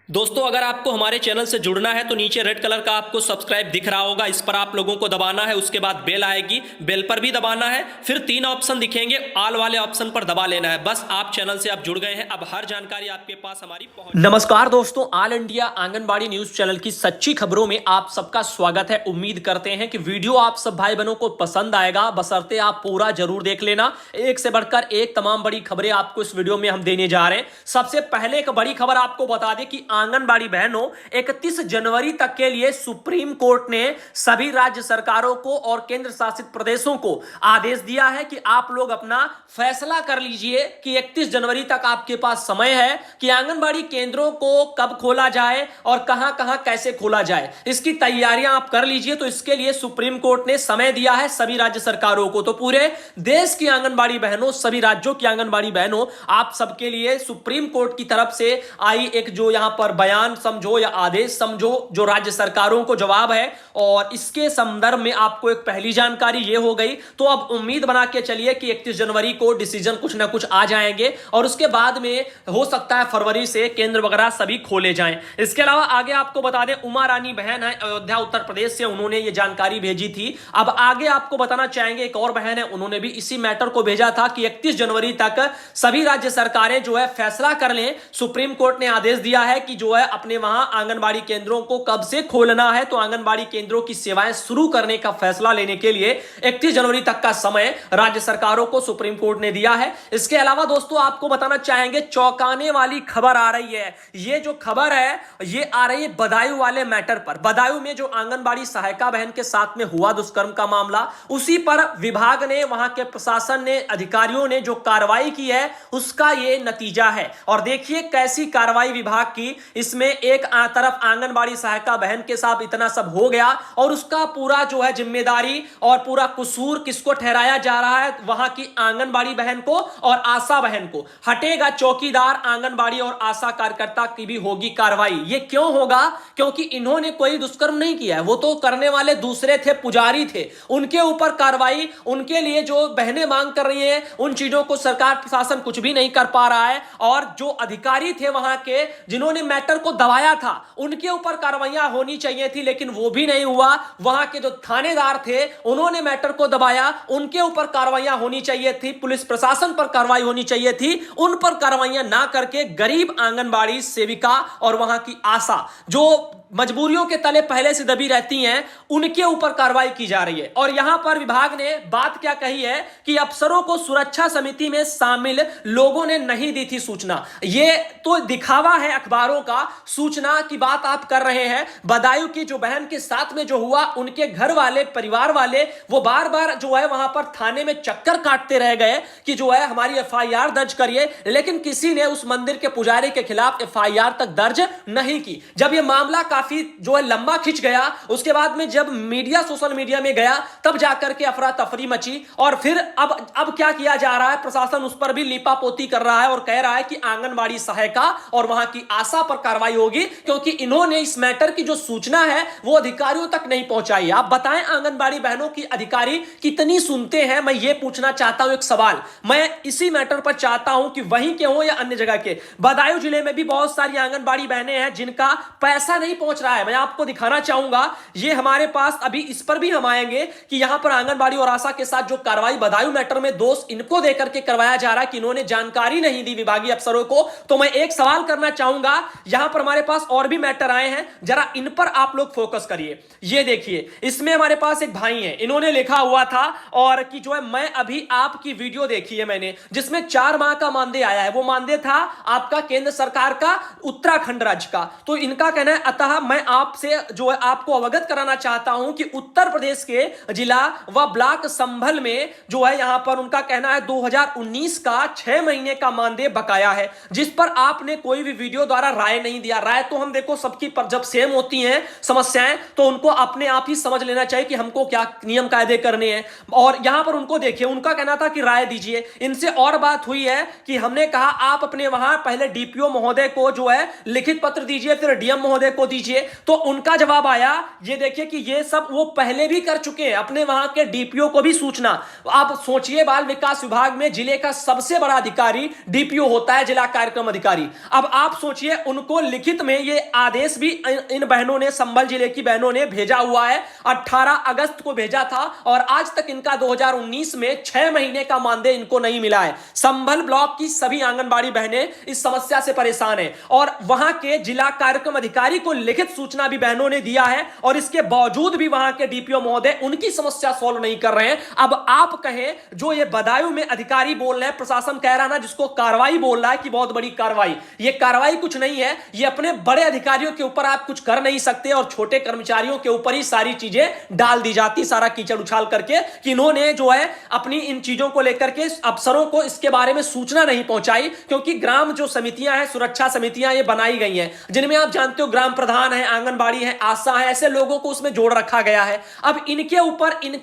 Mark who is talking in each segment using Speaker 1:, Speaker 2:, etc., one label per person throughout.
Speaker 1: दोस्तों, अगर आपको हमारे चैनल से जुड़ना है तो नीचे रेड कलर का आपको सब्सक्राइब दिख रहा होगा, इस पर आप लोगों को दबाना है। उसके बाद बेल आएगी, बेल पर भी दबाना है। फिर 3 ऑप्शन दिखेंगे, ऑल वाले ऑप्शन पर दबा लेना है। बस आप चैनल से आप जुड़ गए हैं, अब हर जानकारी आपके पास हमारी पहुंच। नमस्कार दोस्तों, all India anganwadi news channel की सच्ची खबरों में आप सबका स्वागत है। उम्मीद करते हैं कि वीडियो आप सब भाई बहनों को पसंद आएगा, बशर्ते आप पूरा जरूर देख लेना। एक से बढ़कर एक तमाम बड़ी खबरें आपको इस वीडियो में हम देने जा रहे हैं। सबसे पहले एक बड़ी खबर आपको बता दें कि आंगनबाड़ी बहनों 31 जनवरी तक के लिए सुप्रीम कोर्ट ने सभी राज्य सरकारों को और केंद्र शासित प्रदेशों को आदेश दिया है कि आप लोग अपना फैसला कर लीजिए कि 31 जनवरी तक आपके पास समय है कि आंगनबाड़ी केंद्रों को कब खोला जाए और कहां कहां कैसे खोला जाए। इसकी तैयारियां आप कर लीजिए। तो इसके लिए सुप्रीम कोर्ट ने समय दिया है सभी राज्य सरकारों को। तो पूरे देश की आंगनबाड़ी बहनों, सभी राज्यों की आंगनबाड़ी बहनों, आप सबके लिए सुप्रीम कोर्ट की तरफ से आई एक जो यहां पर बयान समझो या आदेश समझो, जो राज्य सरकारों को जवाब है। और इसके संदर्भ में आपको एक पहली जानकारी यह हो गई। तो अब उम्मीद बना के चलिए कि 31 जनवरी को डिसीजन कुछ ना कुछ आ जाएंगे और उसके बाद में हो सकता है फरवरी से केंद्र वगैरह सभी खोले जाएं। इसके अलावा आगे आपको बता दें, उमा रानी बहन है अयोध्या उत्तर प्रदेश से, उन्होंने ये जानकारी भेजी थी। अब आगे आपको बताना चाहेंगे, एक और बहन है, उन्होंने भी इसी मैटर को भेजा था कि 31 जनवरी तक सभी राज्य सरकारें जो है फैसला कर लें। सुप्रीम कोर्ट ने आदेश दिया है कि जो है अपने वहां आंगनबाड़ी केंद्रों को कब से खोलना है। तो आंगनबाड़ी केंद्रों की सेवाएं शुरू करने का फैसला लेने के लिए 31 जनवरी तक का समय राज्य सरकारों को सुप्रीम कोर्ट ने दिया है। इसके अलावा दोस्तों आपको बताना चाहेंगे, चौंकाने वाली खबर आ रही है। ये जो खबर है ये आ रही है बदायूं वाले मैटर पर। बदायूं में जो आंगनबाड़ी सहायिका बहन के साथ में हुआ दुष्कर्म का मामला, उसी पर विभाग ने, वहां के प्रशासन ने, अधिकारियों ने जो कार्रवाई की है उसका ये नतीजा है। और देखिए कैसी कार्रवाई विभाग की। इसमें एक तरफ आंगनबाड़ी सहायिका बहन के साथ इतना सब हो गया और उसका पूरा जो है जिम्मेदारी और पूरा कसूर किसको ठहराया जा रहा है, वहां की आंगनबाड़ी बहन को और आशा बहन को। हटेगा चौकीदार, आंगनबाड़ी और आशा कार्यकर्ता की भी होगी कार्रवाई। ये क्यों होगा? क्योंकि इन्होंने कोई दुष्कर्म नहीं किया है, वो तो करने वाले दूसरे थे, पुजारी थे। उनके ऊपर कार्रवाई, उनके लिए जो बहनें मांग कर रही हैं उन चीजों को सरकार प्रशासन कुछ भी नहीं कर पा रहा है। और जो अधिकारी थे वहां के, जिन्होंने मैटर को दबाया था, उनके ऊपर कार्रवाइयां होनी चाहिए थी, लेकिन वो भी नहीं हुआ। वहां के जो थानेदार थे उन्होंने मैटर को दबाया, उनके ऊपर कार्रवाइयां होनी चाहिए थी, पुलिस प्रशासन पर कार्रवाई होनी चाहिए थी, उन पर कार्रवाइयां ना करके गरीब आंगनबाड़ी सेविका और वहां की आशा जो मजबूरियों के तले पहले से दबी रहती हैं, उनके ऊपर कार्रवाई की जा रही है। और यहां पर विभाग ने बात क्या कही है कि अफसरों को सुरक्षा समिति में शामिल लोगों ने नहीं दी थी सूचना। ये तो दिखावा है अखबारों का, सूचना की बात आप कर रहे हैं। बदायूं की जो बहन के साथ में जो हुआ, उनके घर वाले, परिवार वाले, वो बार बार जो है वहां पर थाने में चक्कर काटते रह गए कि जो है हमारी एफआईआर दर्ज करिए, लेकिन किसी ने उस मंदिर के पुजारी के खिलाफ एफआईआर तक दर्ज नहीं की। जब यह मामला काफी जो है लंबा खिंच गया, उसके बाद में जब मीडिया, सोशल मीडिया में गया, तब जाकर के अफरा तफरी मची। और फिर अब क्या किया जा रहा है, प्रशासन उस पर भी लीपापोती कर रहा है और कह रहा है कि आंगनबाड़ी सहायिका और वहां की आशा पर कार्रवाई होगी, क्योंकि इन्होंने इस मैटर की जो सूचना है वो अधिकारियों तक नहीं पहुंचाई। आप बताएं आंगनबाड़ी बहनों की अधिकारी कितनी सुनते हैं? मैं ये पूछना चाहता हूं एक सवाल, मैं इसी मैटर पर चाहता हूं कि वहीं के हो या अन्य जगह के। बदायूं जिले में भी बहुत सारी आंगनबाड़ी बहनें हैं जिनका पैसा नहीं पहुंच रहा है। मैं आपको दिखाना चाहूंगा, ये हमारे पास अभी, इस पर भी हम आएंगे कि यहां पर आंगनबाड़ी और आशा के साथ जो कार्रवाई बदायूं मैटर में दोष इनको देकर के करवाया जा रहा है कि इन्होंने जानकारी नहीं दी विभागीय अफसरों को। तो मैं एक सवाल करना चाहूंगा, यहां पर हमारे पास और भी मैटर आए हैं, जरा इन पर आप लोग फोकस करिए। ये देखिए, इसमें हमारे पास एक भाई है, इन्होंने लिखा हुआ था और कि जो है मैं अभी आपकी वीडियो देखी है मैंने, जिसमें 4 माह का मानदेय आया है। वो मानदेय था आपका केंद्र सरकार का, उत्तराखंड राज्य का। तो इनका कहना है, अतः मैं आपसे जो है आपको अवगत कराना चाहता हूं कि उत्तर प्रदेश के जिला व ब्लॉक संभल में जो है, यहां पर उनका कहना है 2019 का 6 महीने का मानदेय बकाया है, जिस पर आपने कोई भी वीडियो द्वारा राय नहीं दिया। राय तो हम देखो सबकी पर जब सेम होती हैं समस्याएं, तो उनको अपने आप ही समझ लेना चाहिए कि हमको क्या नियम कायदे करने हैं। और यहां पर उनको देखिए, उनका कहना था कि राय दीजिए। इनसे और बात हुई है कि हमने कहा आप अपने वहां पहले डीपीओ महोदय को जो है लिखित पत्र दीजिए, फिर डीएम महोदय को दीजिए, लीजिए। तो उनका जवाब आया, ये देखिए कि ये सब वो पहले भी कर चुके हैं, अपने वहां के डीपीओ को भी सूचना। आप सोचिए, बाल विकास विभाग में जिले का सबसे बड़ा अधिकारी डीपीओ होता है, जिला कार्यक्रम अधिकारी। अब आप सोचिए, उनको लिखित में ये आदेश भी इन बहनों ने, संभल जिले की बहनों ने भेजा हुआ है। 18 अगस्त को भेजा था और आज तक इनका 2019 में 6 महीने का मानदेय इनको नहीं मिला है। संभल ब्लॉक की सभी आंगनबाड़ी बहनें इस समस्या से परेशान हैं और वहां के जिला कार्यक्रम अधिकारी को लिखित सूचना भी बहनों ने दिया है और इसके बावजूद भी वहां के डीपीओ महोदय उनकी समस्या सॉल्व नहीं कर रहे हैं। अब आप कहें, जो ये बदायूं में अधिकारी बोल रहे हैं, प्रशासन कह रहा ना, जिसको कार्रवाई बोल रहा है कि बहुत बड़ी कार्रवाई, ये कार्रवाई कुछ नहीं है। ये अपने बड़े अधिकारियों के ऊपर आप कुछ कर नहीं सकते और छोटे कर्मचारियों के ऊपर ही सारी चीजें डाल दी जाती, सारा कीचड़ उछाल करके, कि इन्होंने जो है अपनी इन चीजों को लेकर के अफसरों को इसके बारे में सूचना नहीं पहुंचाई। क्योंकि ग्राम जो समितियां हैं, सुरक्षा समितियां ये बनाई गई हैं, जिनमें आप जानते हो ग्राम प्रधान है, आंगनबाड़ी है, आशा है, ऐसे लोगों को उसमें जोड़ रखा गया है। अब इनके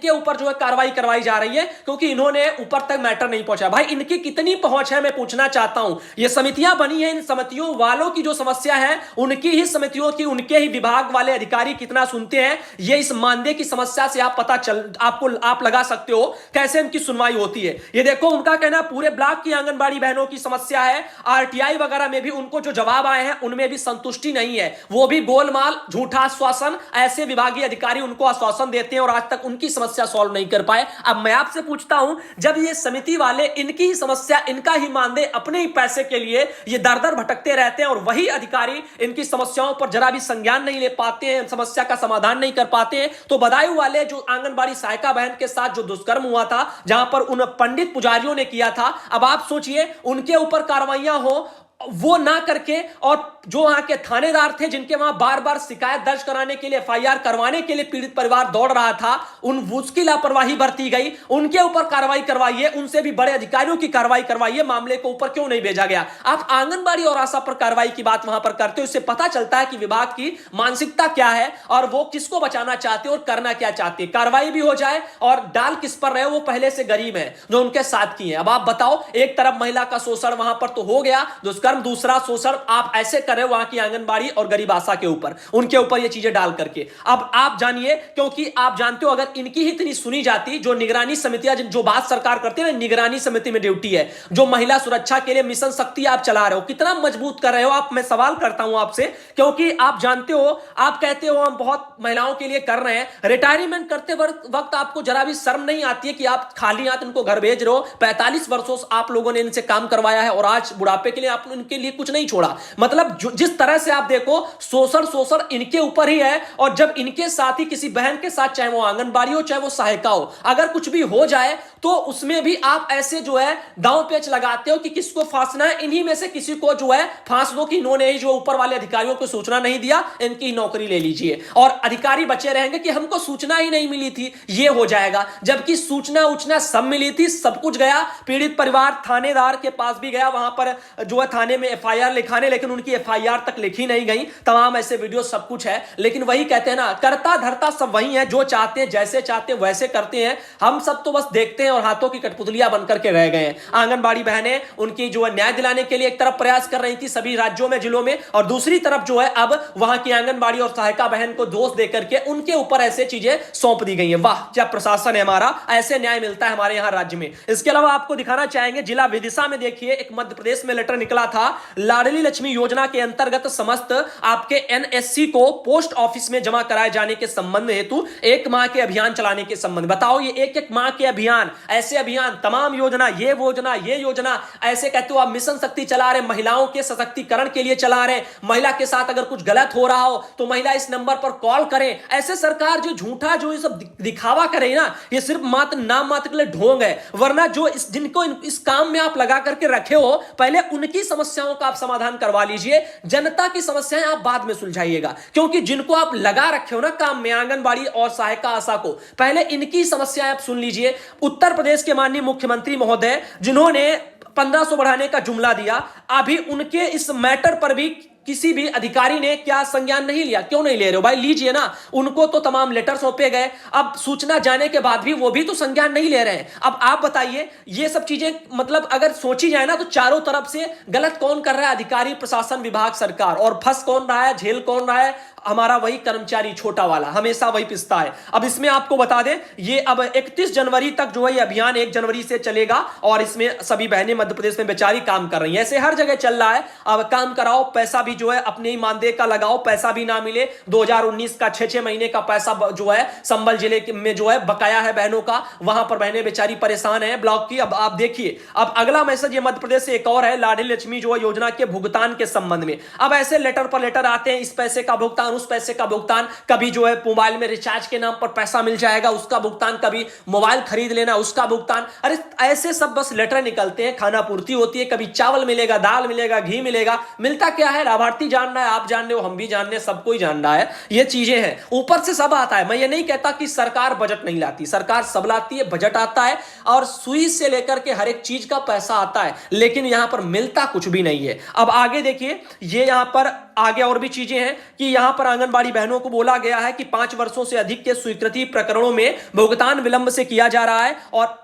Speaker 1: ऊपर जो है कार्रवाई करवाई जा रही है क्योंकि इन्होंने ऊपर तक मैटर नहीं पहुंचा। भाई, इनकी कितनी पहुंच है, मैं पूछना चाहता हूं। ये समितियां बनी है, इन समितियों वालों की जो समस्या है, उनकी ही समितियों की, उनके ही विभाग वाले अधिकारी कितना सुनते हैं, ये इस मानदेय की समस्या से आप लगा सकते हो कैसे इनकी सुनवाई होती है। ये देखो, उनका कहना पूरे ब्लॉक की आंगनबाड़ी बहनों की समस्या है। आरटीआई वगैरह में भी उनको जो जवाब आए हैं उनमें भी संतुष्टि नहीं है, वो भी गोलमाल, झूठा आश्वासन, ऐसे विभागीय अधिकारी उनको आश्वासन देते हैं और आज तक उनकी समस्या सॉल्व नहीं कर पाए। अब मैं आपसे पूछता हूं, जब ये समिति वाले इनकी ही समस्या, इनका ही मानदेय, अपने ही पैसे के लिए ये दर दर भटकते रहते हैं और वही अधिकारी इनकी समस्याओं पर जरा भी संज्ञान नहीं ले पाते हैं, समस्या का समाधान नहीं कर पाते हैं, तो बदायूं वाले जो आंगनबाड़ी सहायिका बहन के साथ जो दुष्कर्म हुआ था, जहां पर उन पंडित पुजारियों ने किया था, अब आप सोचिए उनके ऊपर कार्रवाइयां हो, वो ना करके, और जो वहां के थानेदार थे जिनके वहां बार बार शिकायत दर्ज कराने के लिए, एफआईआर करवाने के लिए पीड़ित परिवार दौड़ रहा था, उसकी लापरवाही बरती गई, उनके ऊपर कार्रवाई करवाइए, उनसे भी बड़े अधिकारियों की कार्रवाई करवाइए, मामले को ऊपर क्यों नहीं भेजा गया। आप आंगनबाड़ी और आशा पर कार्रवाई की बात वहां पर करते हो, इससे पता चलता है कि विभाग की मानसिकता क्या है और वो किसको बचाना चाहते हो और करना क्या चाहते हैं। कार्रवाई भी हो जाए और डाल किस पर रहे, वो पहले से गरीब है जो उनके साथ की है। अब आप बताओ, एक तरफ महिला का शोषण वहां पर तो हो गया, दुष्कर्म, दूसरा शोषण आप ऐसे कर रहे हो वहां की आंगनबाड़ी और गरीब आशा के ऊपर, उनके ऊपर ये चीजें डाल करके। अब आप जानिए, क्योंकि आप जानते हो अगर इनकी ही इतनी सुनी जाती, जो निगरानी समितियां, जो बात सरकार करती है ना, निगरानी समिति में ड्यूटी है, जो महिला सुरक्षा के लिए मिशन शक्ति आप चला रहे हो, कितना मजबूत कर रहे हो आप। मैं सवाल करता हूं आपसे, क्योंकि आप जानते हो, आप कहते हो हम बहुत महिलाओं के लिए कर रहे हैं, रिटायरमेंट करते वक्त आपको जरा भी शर्म नहीं आती है कि आप खाली हाथ इनको घर भेज रहे हो। 45 वर्षों से आप लोगों ने इनसे काम करवाया है और आज बुढ़ापे के लिए आप इनके लिए कुछ नहीं छोड़ा। मतलब जिस तरह से आप देखो, शोषण इनके ऊपर ही है। और जब इनके साथ ही किसी बहन के साथ, चाहे वो आंगनबाड़ी हो चाहे वो सहायिका हो, अगर कुछ भी हो जाए तो उसमें भी आप ऐसे जो है दांव पेच लगाते हो कि किसको फांसना है, इन्हीं में से किसी को जो है फांस दो कि इन्होंने ही जो ऊपर वाले अधिकारियों को सूचना नहीं दिया, इनकी नौकरी ले लीजिए। और अधिकारी बचे रहेंगे कि हमको सूचना ही नहीं मिली थी, ये हो जाएगा। जबकि सूचना सब मिली थी, सब कुछ गया, पीड़ित परिवार थानेदार के पास भी गया, वहां पर जो है थाने में एफआईआर लिखाने, लेकिन उनकी एफआईआर तक लिखी नहीं गई। तमाम ऐसे वीडियो सब कुछ है, लेकिन वही कहते हैं ना, करता धरता सब वही है, जो चाहते हैं, जैसे चाहते हैं वैसे करते हैं। हम सब तो बस देखते हैं और हाथों की कठपुतलियां बनकर के रह गए हैं। आंगनबाड़ी बहनें उनकी जो है न्याय दिलाने के लिए एक तरफ प्रयास कर रही थी सभी राज्यों में, जिलों में, और दूसरी तरफ जो है अब वहां की आंगनबाड़ी और सहायिका बहन को दोष देकर के उनके ऊपर ऐसे चीजें सौंप दी गई हैं। वाह, क्या प्रशासन है हमारा, ऐसे न्याय मिलता है हमारे यहां राज्य में। इसके अलावा आपको दिखाना चाहेंगे, जिला विदिशा में देखिए, एक मध्य प्रदेश में लेटर निकला था, लाडली लक्ष्मी योजना के अंतर्गत समस्त आपके एनएससी को पोस्ट ऑफिस में जमा कराए जाने के संबंध हेतु 1 माह के अभियान चलाने के संबंध। बताओ, ये 1 माह के अभियान, ऐसे अभियान, तमाम योजना, ये योजना, ऐसे कहते हो आप मिशन शक्ति चला रहे, महिलाओं के सशक्तिकरण के लिए चला रहे। महिला के साथ अगर कुछ गलत हो रहा हो तो महिला इस नंबर पर कॉल करें। ऐसे सरकार जो झूठा जो ये सब दिखावा करे ना, ये सिर्फ मात्र नाम मात्र के लिए ढोंग है। वरना जो जिनको इस काम में आप लगा करके रखे हो, पहले उनकी समस्याओं का आप समाधान करवा लीजिए, जनता की समस्याएं आप बाद में सुलझाइएगा। क्योंकि जिनको आप लगा रखे हो ना काम में, आंगनबाड़ी और सहायिका आशा को, पहले इनकी समस्याएं आप सुन लीजिए। उत्तर प्रदेश के माननीय मुख्यमंत्री महोदय, जिन्होंने 1500 बढ़ाने का जुमला दिया, अभी उनके इस मैटर पर भी किसी भी अधिकारी ने क्या संज्ञान नहीं लिया? क्यों नहीं ले रहे हो भाई? लीजिए ना, उनको तो तमाम लेटर सौंपे गए, अब सूचना जाने के बाद भी वो भी तो संज्ञान नहीं ले रहे हैं। अब आप बताइए, ये सब चीजें मतलब अगर सोची जाए ना तो चारों तरफ से गलत कौन कर रहा है? अधिकारी, प्रशासन, विभाग, सरकार। और फंस कौन रहा है, झेल कौन रहा है? हमारा वही कर्मचारी छोटा वाला, हमेशा वही पिसता है। अब इसमें आपको बता दें, ये अब 31 जनवरी तक जो है ये अभियान 1 जनवरी से चलेगा और इसमें सभी बहनें मध्य प्रदेश में बेचारी काम कर रही हैं। ऐसे हर जगह चल रहा है। अब काम कराओ, पैसा भी जो है अपने ही मानदेय का लगाओ, पैसा भी ना मिले। 2019 का 6-6 महीने का पैसा जो है संबल जिले में जो है बकाया है बहनों का, वहां पर बहनें बेचारी परेशान है ब्लॉक की। अब आप देखिए, अब अगला मैसेज ये मध्य प्रदेश से एक और है, लाडली लक्ष्मी जो है योजना के भुगतान के संबंध में। अब ऐसे लेटर पर लेटर आते हैं, इस पैसे का भुगतान, उस पैसे का भुगतान, कभी जो है मोबाइल में रिचार्ज के नाम पर पैसा मिल जाएगा उसका भुगतान, कभी मोबाइल खरीद लेना उसका भुगतान। अरे ऐसे सब बस लेटर निकलते हैं, खाना पूर्ति होती है, कभी चावल मिलेगा, दाल मिलेगा, घी मिलेगा, मिलता क्या है? लाभार्थी जान रहा है, आप जान रहे हो, हम भी जान रहे हैं, सब कोई जान रहा है, ये चीजें हैं। ऊपर से सब आता है। मैं ये नहीं कहता कि सरकार बजट नहीं लाती, सरकार सब लाती है, बजट आता है और सुई से लेकर के हर एक चीज का पैसा आता है, लेकिन यहां पर मिलता कुछ भी नहीं है। अब आगे देखिए, ये यहां पर आगे और भी चीजें हैं कि यहां पर आंगनबाड़ी बहनों को बोला गया है कि 5 वर्षों से अधिक के स्वीकृति प्रकरणों में भुगतान विलंब से किया जा रहा है और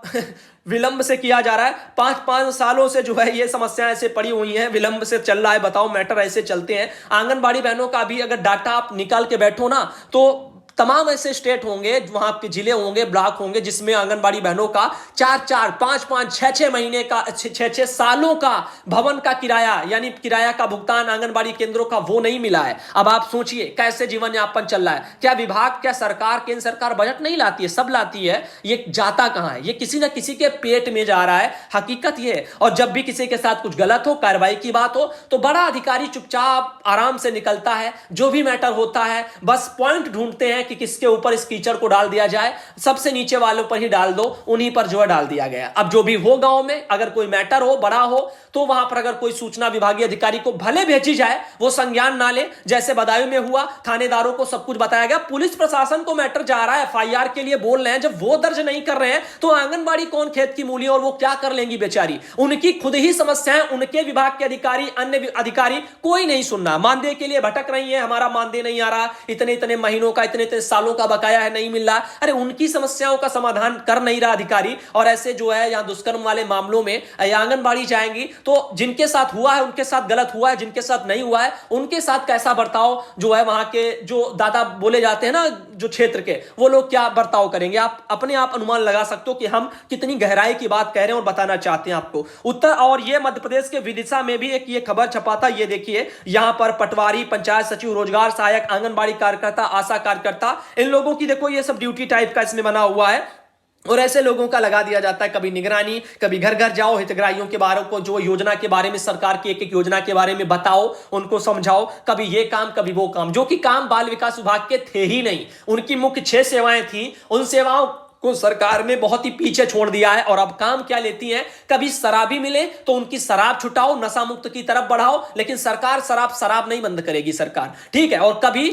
Speaker 1: विलंब से किया जा रहा है। 5-5 सालों से जो है ये समस्याएं ऐसे पड़ी हुई हैं, विलंब से चल रहा है। बताओ, मैटर ऐसे चलते हैं। आंगनबाड़ी बहनों का भी अगर डाटा आप निकाल के बैठो ना तो तमाम ऐसे स्टेट होंगे, वहां के जिले होंगे, ब्लॉक होंगे, जिसमें आंगनबाड़ी बहनों का 4-4, 5-5, 6-6 महीने का, 6-6 सालों का भवन का किराया यानी किराया का भुगतान आंगनबाड़ी केंद्रों का वो नहीं मिला है। अब आप सोचिए कैसे जीवन यापन चल रहा है। क्या विभाग, क्या सरकार, केंद्र सरकार बजट नहीं लाती है? सब लाती है। ये जाता कहां है? ये किसी ना किसी के पेट में जा रहा है, हकीकत ये है। और जब भी किसी के साथ कुछ गलत हो, कार्रवाई की बात हो, तो बड़ा अधिकारी चुपचाप आराम से निकलता है। जो भी मैटर होता है बस पॉइंट ढूंढते हैं कि किसके ऊपर इस कीचड़ को डाल दिया जाए, सबसे नीचे वालों पर ही डाल दो, उन्हीं पर जो है डाल दिया गया। अब जो भी हो गांव में, अगर कोई मैटर हो, बड़ा हो, तो वहां पर अगर कोई सूचना विभागीय अधिकारी को भले भेजी जाए, वो संज्ञान ना ले, जैसे बदायूं में हुआ, थानेदारों को सब कुछ बताया गया, पुलिस प्रशासन को मैटर जा रहा है, एफआईआर के लिए बोल रहे हैं, जब वो दर्ज नहीं कर रहे हैं तो आंगनबाड़ी कौन खेत की मूली और वो क्या कर लेंगी बेचारी? उनकी खुद ही समस्याएं, उनके विभाग के अधिकारी, अन्य अधिकारी कोई नहीं सुनना, मानदेय के लिए भटक रही है, हमारा मानदेय नहीं आ रहा, इतने इतने महीनों का, इतने इतने सालों का बकाया है, नहीं मिल रहा। अरे उनकी समस्याओं का समाधान कर नहीं रहा अधिकारी, और ऐसे जो है यहां दुष्कर्म वाले मामलों में आंगनबाड़ी जाएंगी तो जिनके साथ हुआ है उनके साथ गलत हुआ है, जिनके साथ नहीं हुआ है उनके साथ कैसा बर्ताव जो है वहां के जो दादा बोले जाते हैं ना जो क्षेत्र के, वो लोग क्या बर्ताव करेंगे? आप अपने आप अनुमान लगा सकते हो कि हम कितनी गहराई की बात कह रहे हैं और बताना चाहते हैं आपको। उत्तर और ये मध्य प्रदेश के विदिशा में भी एक ये खबर छपा था, ये देखिए, यहां पर पटवारी, पंचायत सचिव, रोजगार सहायक, आंगनबाड़ी कार्यकर्ता, आशा कार्यकर्ता, इन लोगों की देखो ये सब ड्यूटी टाइप का इसमें बना हुआ है और ऐसे लोगों का लगा दिया जाता है। कभी निगरानी, कभी घर घर जाओ, हितग्राहियों के बारे को, जो योजना के बारे में, सरकार की एक एक योजना के बारे में बताओ, उनको समझाओ, कभी ये काम कभी वो काम, जो कि काम बाल विकास विभाग के थे ही नहीं। उनकी मुख्य 6 सेवाएं थी, उन सेवाओं को सरकार ने बहुत ही पीछे छोड़ दिया है। और अब काम क्या लेती है? कभी शराबी मिले तो उनकी शराब छुटाओ, नशा मुक्त की तरफ बढ़ाओ, लेकिन सरकार शराब नहीं बंद करेगी सरकार, ठीक है। और कभी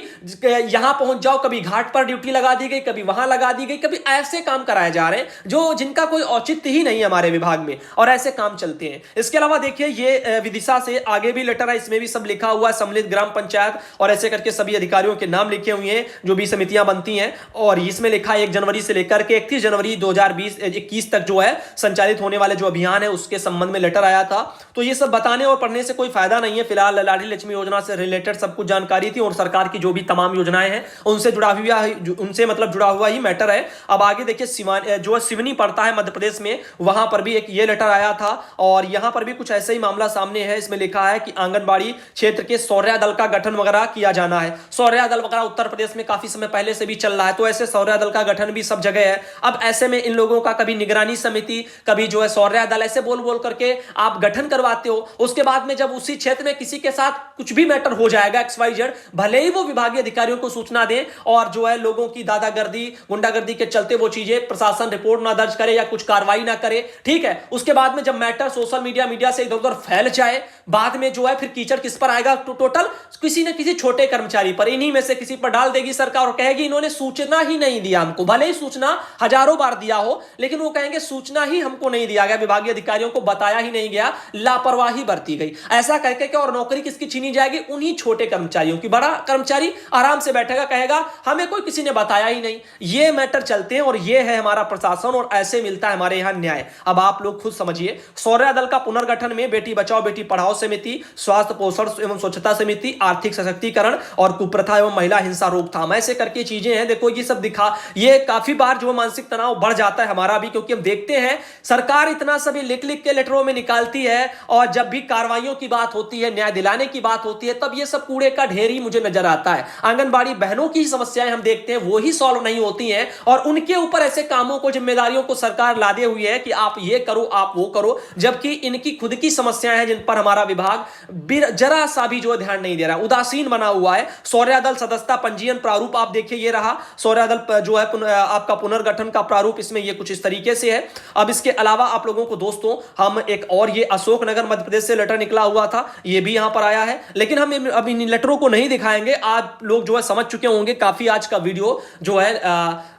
Speaker 1: यहां पहुंच जाओ, कभी घाट पर ड्यूटी लगा दी गई, कभी वहां लगा दी गई, कभी ऐसे काम कराए जा रहे हैं जो जिनका कोई औचित्य ही नहीं है हमारे विभाग में, और ऐसे काम चलते हैं। इसके अलावा देखिए, ये विदिशा से आगे भी लेटर है, इसमें भी सब लिखा हुआ है, सम्मिलित ग्राम पंचायत और ऐसे करके सभी अधिकारियों के नाम लिखे हुए हैं जो भी समितियां बनती हैं। और इसमें लिखा है 1 जनवरी से लेकर के 31 जनवरी 2021 तक जो है संचालित होने वाले जो अभियान है उसके संबंध में लेटर आया था। तो ये सब बताने और पढ़ने से कोई फायदा नहीं है। फिलहाल लाडली लक्ष्मी योजना से रिलेटेड सब कुछ जानकारी थी और सरकार की जो भी तमाम योजनाएं हैं उनसे जुड़ा हुआ ही मैटर है। अब आगे देखिए, जो सिवनी पड़ता है मध्य प्रदेश में, वहां पर भी एक ये लेटर आया था और यहां पर भी कुछ ऐसा ही मामला सामने है। इसमें लिखा है कि आंगनबाड़ी क्षेत्र के शौर्य दल का गठन वगैरह किया जाना है। शौर्य दल वगैरह उत्तर प्रदेश में काफी समय पहले से भी चल रहा है, तो ऐसे शौर्य दल का गठन भी सब जगह है। अब ऐसे में इन लोगों का कभी निगरानी समिति, कभी जो है शौर्य दल, ऐसे बोल बोल करके आप गठन करवाते हो। उसके बाद में जब उसी क्षेत्र में किसी के साथ कुछ भी मैटर हो जाएगा XYZ, भले ही वो विभागीय अधिकारियों को सूचना दें और जो है लोगों की दादागर्दी, गुंडागर्दी के चलते वो चीजें प्रशासन रिपोर्ट ना दर्ज करे या कुछ कार्रवाई ना करे, ठीक है। उसके बाद में जब मैटर सोशल मीडिया से इधर उधर फैल जाए, बाद में जो है फिर कीचड़ किस पर आएगा? टोटल किसी न किसी छोटे कर्मचारी पर, इन्हीं में से किसी पर डाल देगी सरकार और कहेगी इन्होंने सूचना ही नहीं दिया हमको। भले ही सूचना हजारों बार दिया हो, लेकिन वो कहेंगे सूचना ही हमको नहीं दिया गया, विभागीय अधिकारियों को बताया ही नहीं गया, लापरवाही बरती गई, ऐसा कहकर के और नौकरी किसकी छीनी जाएगी? उन्हीं छोटे कर्मचारियों की। बड़ा कर्मचारी आराम से बैठेगा, कहेगा हमें कोई किसी ने बताया ही नहीं। ये मैटर चलते हैं और ये है हमारा प्रशासन, और ऐसे मिलता है हमारे यहां न्याय। अब आप लोग खुद समझिए, शौर्य दल का पुनर्गठन में बेटी बचाओ बेटी पढ़ाओ समिति, स्वास्थ्य पोषण एवं स्वच्छता समिति, आर्थिक सशक्तिकरण और कुप्रथा एवं महिला हिंसा रोकथाम, ऐसे करके चीजें हैं। देखो ये सब दिखा, ये काफी बार जो मानसिक तनाव बढ़ जाता है हमारा भी, क्योंकि हम देखते हैं सरकार इतना सभी लिख लिख के लेटरों में निकालती है, और जब भी कार्रवाइयों की बात होती है, न्याय दिलाने की बात होती है, तब ये सब कूड़े का ढेर ही मुझे नजर आता है। आंगनबाड़ी बहनों की समस्याएं हम देखते हैं वो ही सॉल्व नहीं होती हैं, और उनके ऊपर ऐसे कामों को, जिम्मेदारियों को सरकार लादे हुई है कि आप ये करो आप वो करो, जबकि इनकी खुद की समस्याएं हैं जिन पर हमारा विभाग जरा सा भी जो ध्यान नहीं दे रहा, उदासीन बना हुआ है। शौर्य दल सदस्यता पंजीयन प्रारूप आप देखिए, ये रहा शौर्य दल जो है आपका पुनर्गठन का प्रारूप, इसमें ये कुछ इस तरीके से है। अब इसके अलावा आप लोगों को दोस्तों हम एक और, ये अशोकनगर मध्य प्रदेश से लेटर निकला हुआ था, ये भी यहां पर आया है, लेकिन हम अब इन लेटरों को नहीं दिखाएंगे। आप लोग जो है समझ चुके होंगे, काफी आज का वीडियो जो है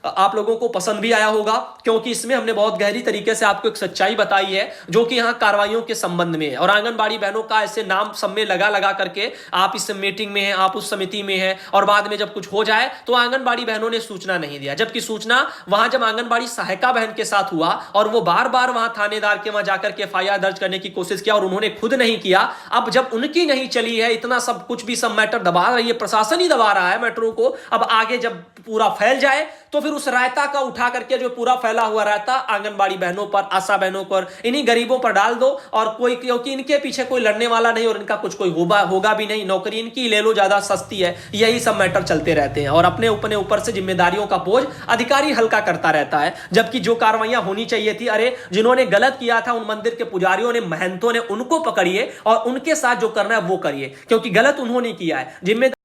Speaker 1: आप लोगों को पसंद भी आया होगा, क्योंकि इसमें हमने बहुत गहरी तरीके से आपको एक सच्चाई बताई है जो कि यहां कार्रवाइयों के संबंध में है। और आंगनबाड़ी बहनों का ऐसे नाम सब में लगा लगा करके आप इस मीटिंग में हैं, आप उस समिति में हैं, और बाद में जब कुछ हो जाए तो आंगनबाड़ी बहनों ने सूचना नहीं दिया, जबकि सूचना वहां जब आंगनबाड़ी सहायिका बहन के साथ हुआ और वो बार बार वहां थानेदार के वहां जाकर के एफआईआर दर्ज करने की कोशिश किया और उन्होंने खुद नहीं किया। अब जब उनकी नहीं चली है, इतना सब कुछ भी सब मैटर दबा रही है, प्रशासन ही दबा रहा है मैटरों को, अब आगे जब पूरा फैल जाए तो फिर उस रायता का उठा करके, जो पूरा फैला हुआ रायता आंगनबाड़ी बहनों पर, आशा बहनों पर, इन्हीं गरीबों पर डाल दो, और कोई, क्योंकि इनके पीछे कोई लड़ने वाला नहीं और इनका कुछ कोई होगा भी नहीं, नौकरी इनकी ले लो, ज्यादा सस्ती है, यही सब मैटर चलते रहते हैं। और अपने ऊपर से जिम्मेदारियों का बोझ अधिकारी हल्का करता रहता है, जबकि जो कार्रवाइयां होनी चाहिए थी, अरे जिन्होंने गलत किया था उन मंदिर के पुजारियों ने, महंतों ने, उनको पकड़िए और उनके साथ जो करना है वो करिए, क्योंकि गलत उन्होंने किया है। जिम्मेदारी